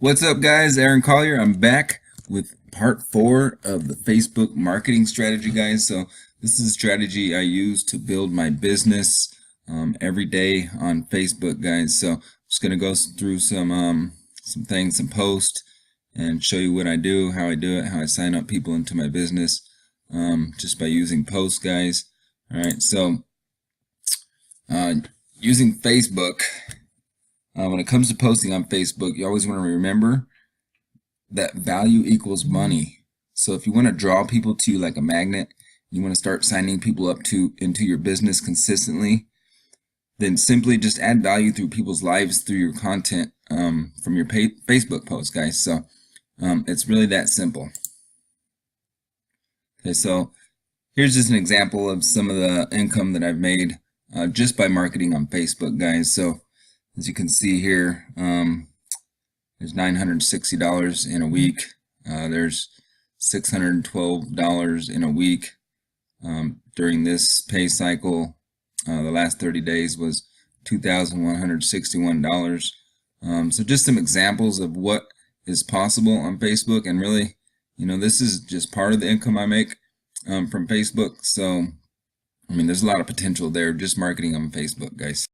What's up, guys? Aaron Collier. I'm back with part 4 of the Facebook marketing strategy, guys. So this is a strategy I use to build my business every day on Facebook, guys. So I'm just gonna go through some things, some posts, and show you what I do, how I do it, how I sign up people into my business just by using posts, guys. All right. So using Facebook. When it comes to posting on Facebook, you always want to remember that value equals money. So if you want to draw people to you like a magnet, you want to start signing people up into your business consistently, then simply just add value through people's lives through your content from your Facebook posts, guys. So it's really that simple. Okay, so here's just an example of some of the income that I've made just by marketing on Facebook, guys. So as you can see here, there's $960 in a week. There's $612 in a week during this pay cycle. The last 30 days was $2,161. So just some examples of what is possible on Facebook, and really, this is just part of the income I make from Facebook. So, there's a lot of potential there just marketing on Facebook, guys.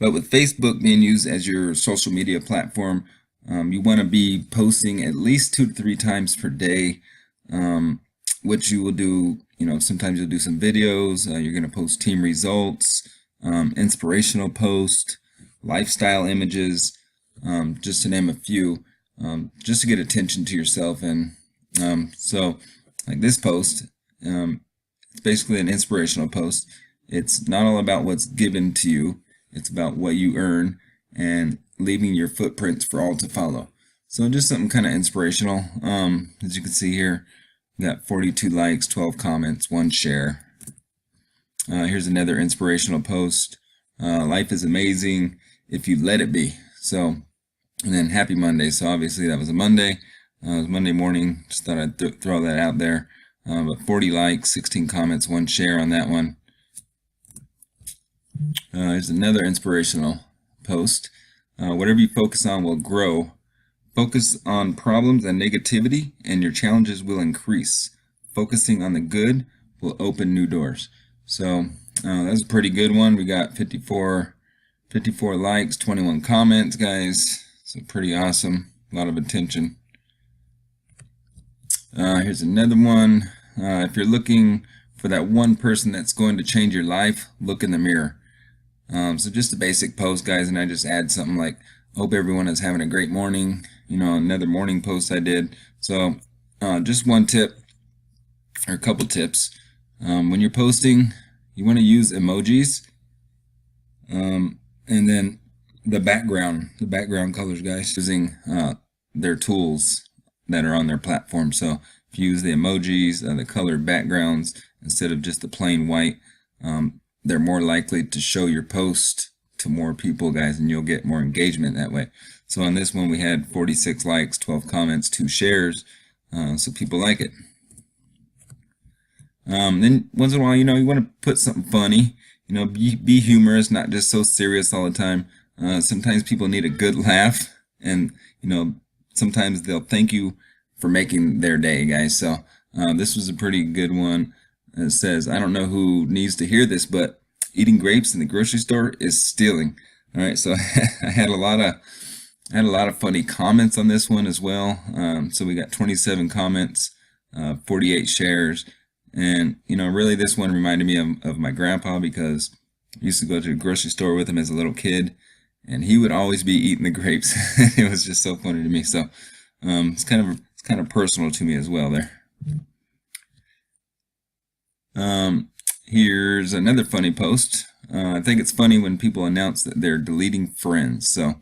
But with Facebook being used as your social media platform, you want to be posting at least 2 to 3 times per day, which you will do, sometimes you'll do some videos, you're going to post team results, inspirational posts, lifestyle images, just to name a few, just to get attention to yourself. And so like this post, it's basically an inspirational post. It's not all about what's given to you. It's about what you earn and leaving your footprints for all to follow. So just something kind of inspirational. As you can see here, we got 42 likes, 12 comments, 1 share. Here's another inspirational post. Life is amazing if you let it be. So, and then happy Monday. So obviously that was a Monday. It was Monday morning. Just thought I'd throw that out there. But 40 likes, 16 comments, 1 share on that one. Here's another inspirational post. Whatever you focus on will grow. Focus on problems and negativity, and your challenges will increase. Focusing on the good will open new doors. So that's a pretty good one. We got 54 likes, 21 comments, guys. So pretty awesome. A lot of attention. Here's another one. If you're looking for that one person that's going to change your life, look in the mirror. So just a basic post, guys, and I just add something like, hope everyone is having a great morning. Another morning post I did. So just one tip, or a couple tips. When you're posting, you want to use emojis, and then the background colors, guys, using their tools that are on their platform. So if you use the emojis, the colored backgrounds, instead of just the plain white, they're more likely to show your post to more people, guys, and you'll get more engagement that way. So on this one, we had 46 likes, 12 comments, 2 shares, so people like it. Then once in a while, you want to put something funny, be humorous, not just so serious all the time. Sometimes people need a good laugh, and sometimes they'll thank you for making their day, guys. So this was a pretty good one. It says, I don't know who needs to hear this, but eating grapes in the grocery store is stealing. All right, so I had a lot of funny comments on this one as well. So we got 27 comments, 48 shares, and really this one reminded me of my grandpa, because I used to go to the grocery store with him as a little kid, and he would always be eating the grapes. It was just so funny to me. So it's kind of personal to me as well there. Here's another funny post. I think it's funny when people announce that they're deleting friends. So,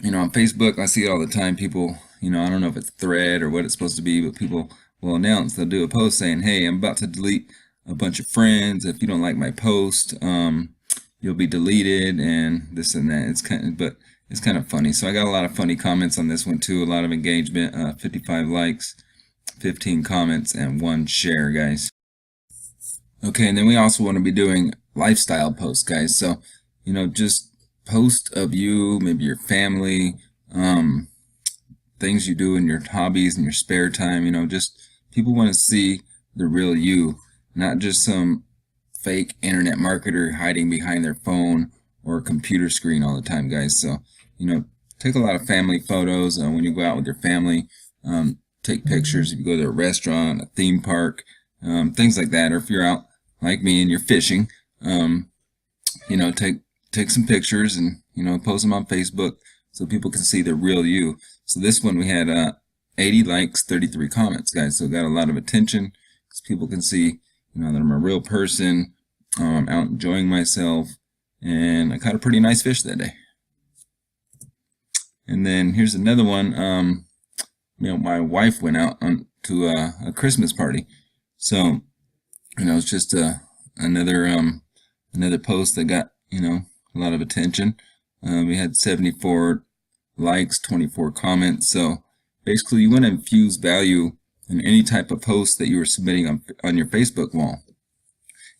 on Facebook, I see it all the time. People, I don't know if it's thread or what it's supposed to be, but people will announce, they'll do a post saying, hey, I'm about to delete a bunch of friends. If you don't like my post, you'll be deleted, and this and that. It's kind of funny. So I got a lot of funny comments on this one too. A lot of engagement, 55 likes, 15 comments, and 1 share, guys. Okay, and then we also want to be doing lifestyle posts, guys. So, just post of you, maybe your family, things you do in your hobbies and your spare time. Just people want to see the real you, not just some fake internet marketer hiding behind their phone or a computer screen all the time, guys. So, take a lot of family photos when you go out with your family. Take pictures if you go to a restaurant, a theme park, things like that. Or if you're out like me and you're fishing, take some pictures and post them on Facebook so people can see the real you. So this one we had 80 likes, 33 comments, guys. So it got a lot of attention because people can see that I'm a real person. I'm out enjoying myself, and I caught a pretty nice fish that day. And then here's another one. My wife went out to a Christmas party, so it's just another post that got a lot of attention. We had 74 likes, 24 comments. So basically, you want to infuse value in any type of post that you are submitting on your Facebook wall.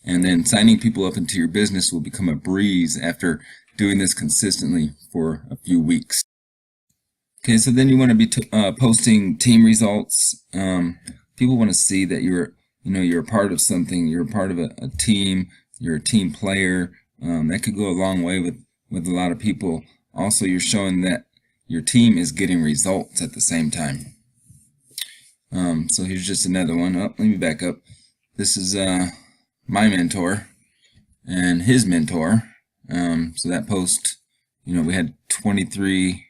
And then signing people up into your business will become a breeze after doing this consistently for a few weeks. Okay, so then you want to be posting team results. People want to see that you're a part of something. You're a part of a team. You're a team player. That could go a long way with a lot of people. Also, you're showing that your team is getting results at the same time. So here's just another one. Oh, let me back up. This is my mentor and his mentor. So that post, we had 23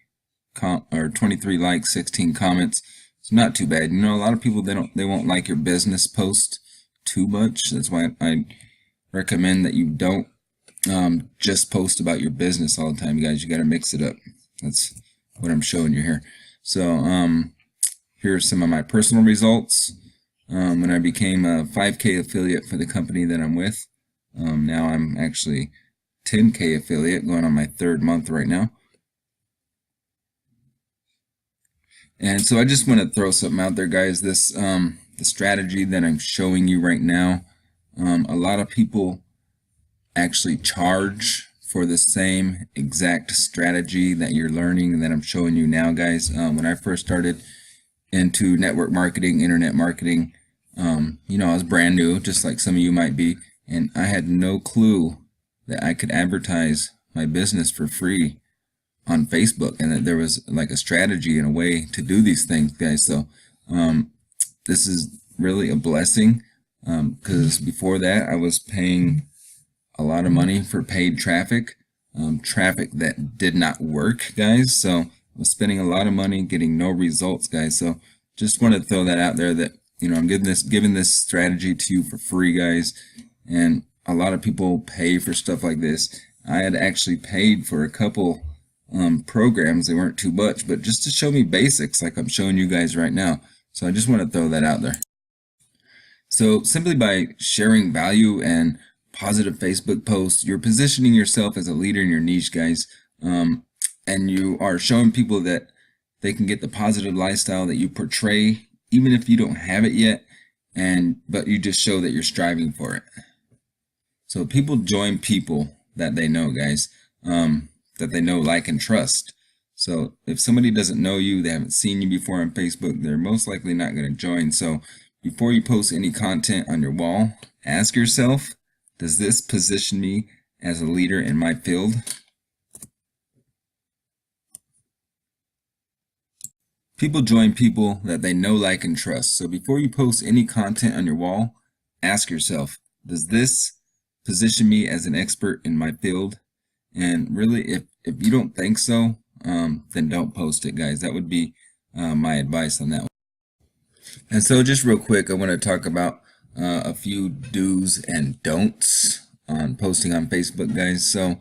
likes, 16 comments. It's not too bad. A lot of people they won't like your business post too much. That's why I recommend that you don't just post about your business all the time, guys. You got to mix it up. That's what I'm showing you here. So here are some of my personal results. When I became a 5K affiliate for the company that I'm with. Now I'm actually 10K affiliate, going on my 3rd month right now. And so I just want to throw something out there, guys. This the strategy that I'm showing you right now, a lot of people actually charge for the same exact strategy that you're learning and that I'm showing you now, guys. When I first started into network marketing, internet marketing, I was brand new, just like some of you might be, and I had no clue that I could advertise my business for free on Facebook, and that there was like a strategy and a way to do these things, guys. So this is really a blessing, because before that I was paying a lot of money for paid traffic, traffic that did not work, guys. So I was spending a lot of money getting no results, guys. So just want to throw that out there, that I'm giving this strategy to you for free, guys. And a lot of people pay for stuff like this. I had actually paid for a couple programs. They weren't too much, but just to show me basics like I'm showing you guys right now. So I just want to throw that out there. So simply by sharing value and positive Facebook posts, you're positioning yourself as a leader in your niche, guys. And you are showing people that they can get the positive lifestyle that you portray, even if you don't have it yet, but you just show that you're striving for it. So people join people that they know, guys, that they know, like, and trust. So if somebody doesn't know you, they haven't seen you before on Facebook, they're most likely not going to join. So before you post any content on your wall, ask yourself, does this position me as a leader in my field? People join people that they know, like, and trust. So before you post any content on your wall, ask yourself, does this position me as an expert in my field? And really, if you don't think so, then don't post it, guys. That would be my advice on that one. And so just real quick, I want to talk about a few do's and don'ts on posting on Facebook, guys. So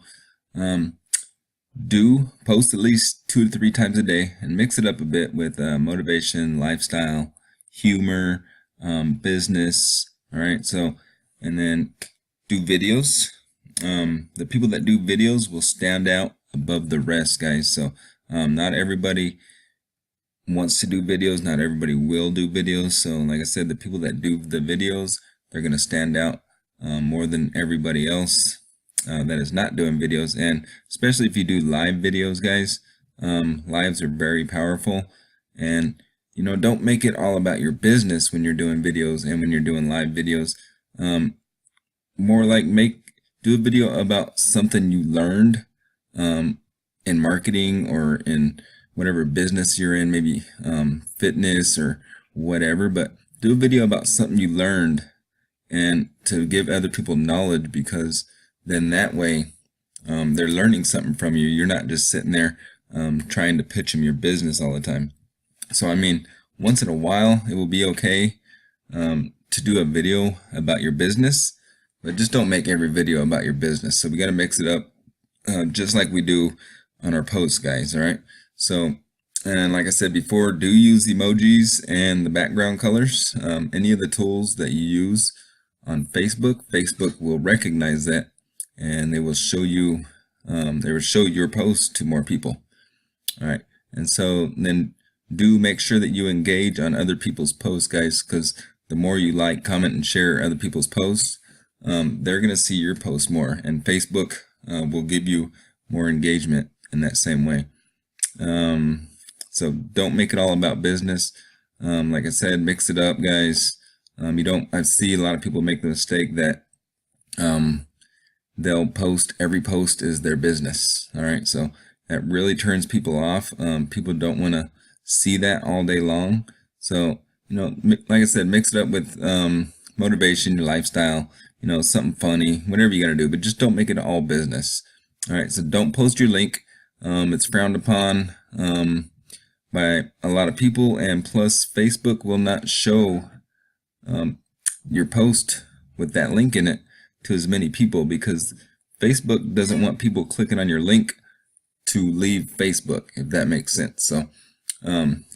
do post at least 2 to 3 times a day and mix it up a bit with motivation, lifestyle, humor, business. All right. So, and then do videos. The people that do videos will stand out above the rest, guys. So not everybody wants to do videos, not everybody will do videos. So like I said, the people that do the videos, they're going to stand out more than everybody else. that is not doing videos, and especially if you do live videos, guys. Lives are very powerful, and don't make it all about your business when you're doing videos and when you're doing live videos. More like do a video about something you learned in marketing or in whatever business you're in, maybe fitness or whatever, but do a video about something you learned and to give other people knowledge, because then that way they're learning something from you. You're not just sitting there trying to pitch them your business all the time. So I mean, once in a while it will be okay to do a video about your business, but just don't make every video about your business. So we got to mix it up just like we do on our posts, guys. All right. So, and like I said before, do use emojis and the background colors. Any of the tools that you use on Facebook, Facebook will recognize that, and they will show you, they will show your post to more people. All right. And so then do make sure that you engage on other people's posts, guys, because the more you like, comment, and share other people's posts, they're going to see your post more, and Facebook will give you more engagement in that same way. So don't make it all about business. Like I said, mix it up, guys. I see a lot of people make the mistake that they'll post, every post is their business. All right, so that really turns people off. People don't want to see that all day long. So like I said, mix it up with motivation, your lifestyle, something funny, whatever you got to do, but just don't make it all business. All right, so don't post your link. It's frowned upon by a lot of people, and plus Facebook will not show your post with that link in it to as many people, because Facebook doesn't want people clicking on your link to leave Facebook, if that makes sense. So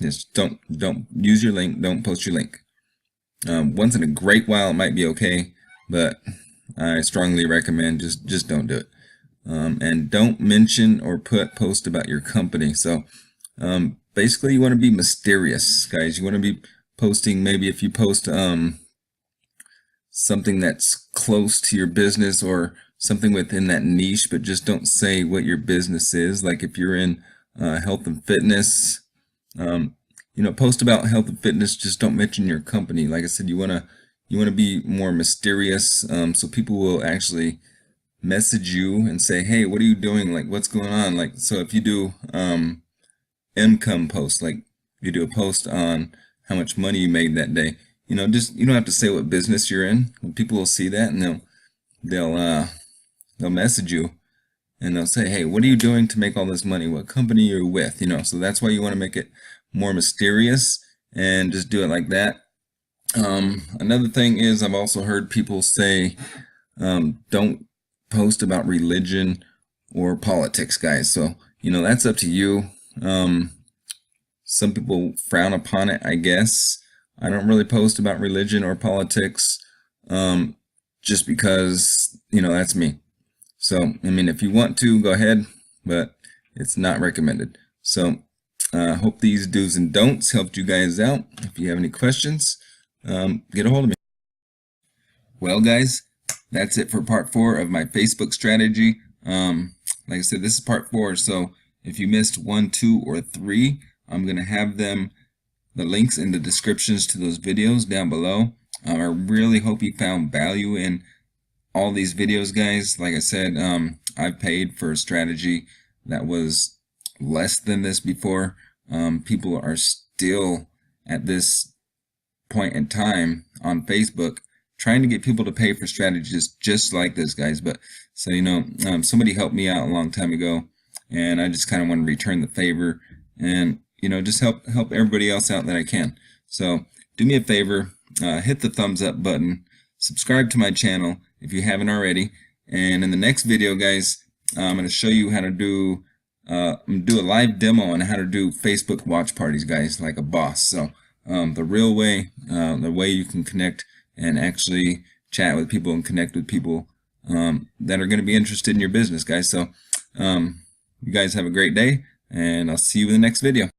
just don't use your link, don't post your link. Once in a great while it might be okay, but I strongly recommend just don't do it. And don't mention or post about your company. So basically you want to be mysterious, guys. You want to be posting, maybe if you post something that's close to your business or something within that niche, but just don't say what your business is. Like if you're in health and fitness, post about health and fitness, just don't mention your company. Like I said, you want to be more mysterious, so people will actually message you and say, hey, what are you doing? Like, what's going on? Like, so if you do income post, like you do a post on how much money you made that day, just, you don't have to say what business you're in. People will see that, and they'll message you and they'll say, hey, what are you doing to make all this money? What company you're with? So that's why you want to make it more mysterious and just do it like that. Another thing is, I've also heard people say, don't post about religion or politics, guys. So that's up to you. Some people frown upon it, I guess. I don't really post about religion or politics, just because that's me. So I mean, if you want to, go ahead, but it's not recommended. So hope these do's and don'ts helped you guys out. If you have any questions, get a hold of me. Well, guys, that's it for part 4 of my Facebook strategy. Like I said, this is part 4, so if you missed 1, 2, or 3, I'm going to have the links in the descriptions to those videos down below. I really hope you found value in all these videos, guys. Like I said, I've paid for a strategy that was less than this before. People are still at this point in time on Facebook trying to get people to pay for strategies just like this, guys. But so somebody helped me out a long time ago, and I just kind of want to return the favor and just help everybody else out that I can. So do me a favor, hit the thumbs up button, subscribe to my channel if you haven't already, and in the next video, guys, I'm going to show you how to do a live demo on how to do Facebook watch parties, guys, like a boss. So the real way, the way you can connect and actually chat with people and connect with people that are going to be interested in your business, guys. So you guys have a great day, and I'll see you in the next video.